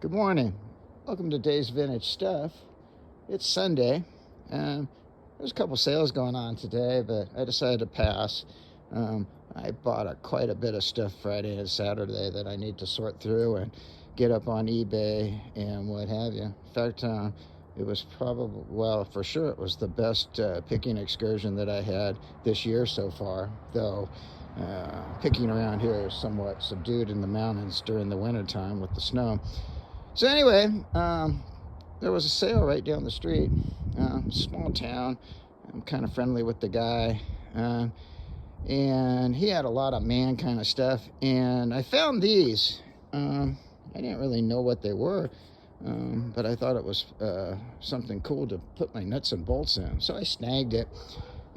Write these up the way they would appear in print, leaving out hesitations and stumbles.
Good morning. Welcome to Dave's Vintage Stuff. It's Sunday. There's a couple sales going on today, but I decided to pass. I bought quite a bit of stuff Friday and Saturday that I need to sort through and get up on eBay and what have you. In fact, it was probably, well, for sure it was the best picking excursion that I had this year so far, though picking around here is somewhat subdued in the mountains during the wintertime with the snow. So anyway, there was a sale right down the street. Small town. I'm kind of friendly with the guy. And he had a lot of man kind of stuff. And I found these. I didn't really know what they were. But I thought it was something cool to put my nuts and bolts in. So I snagged it.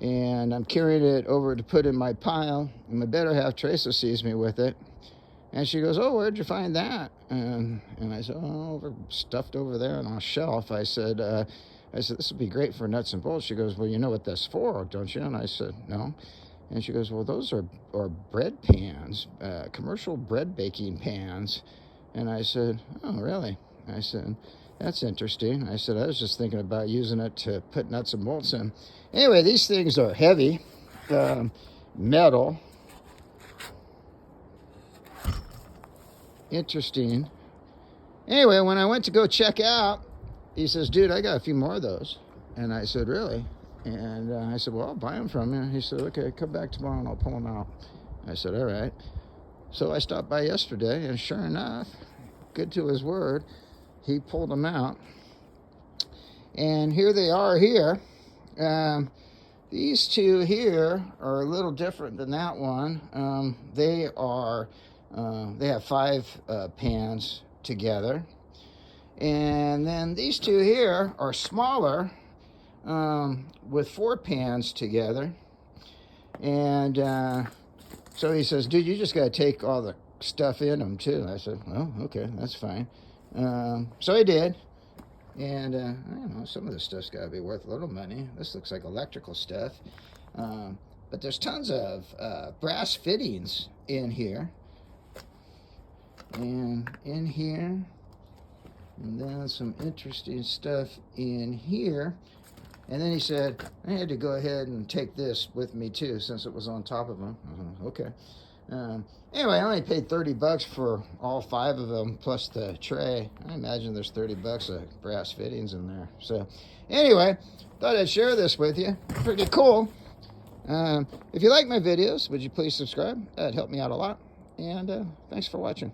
And I'm carrying it over to put in my pile. And my better half, Teresa, sees me with it. And she goes, "Oh, where'd you find that?" And I said, "Oh, stuffed over there on a shelf." I said, "This would be great for nuts and bolts." She goes, "Well, you know what that's for, don't you?" And I said, "No." And she goes, "Well, those are bread pans, commercial bread baking pans." And I said, "Oh, really?" I said, "That's interesting." I said, "I was just thinking about using it to put nuts and bolts in." Anyway, these things are heavy, metal. Interesting. Anyway, when I went to go check out, he says, "Dude, I got a few more of those." And I said, "Really?" And I said, "Well, I'll buy them from you." He said, "Okay, come back tomorrow and I'll pull them out." I said, "All right." So I stopped by yesterday, and sure enough, good to his word, he pulled them out. And here they are here. These two here are a little different than that one. They have 5 pans together. And then these two here are smaller, with 4 pans together. And so he says, "Dude, you just got to take all the stuff in them too." I said, "Well, okay, that's fine." So I did. And I don't know, some of this stuff's got to be worth a little money. This looks like electrical stuff. But there's tons of brass fittings in here. And in here, and then some interesting stuff in here. And then he said, "I had to go ahead and take this with me too, since it was on top of them." I was like, "Okay." Anyway, I only paid $30 for all 5 of them, plus the tray. I imagine there's $30 of brass fittings in there. So anyway, thought I'd share this with you. Pretty cool. If you like my videos, would you please subscribe? That'd help me out a lot. And thanks for watching.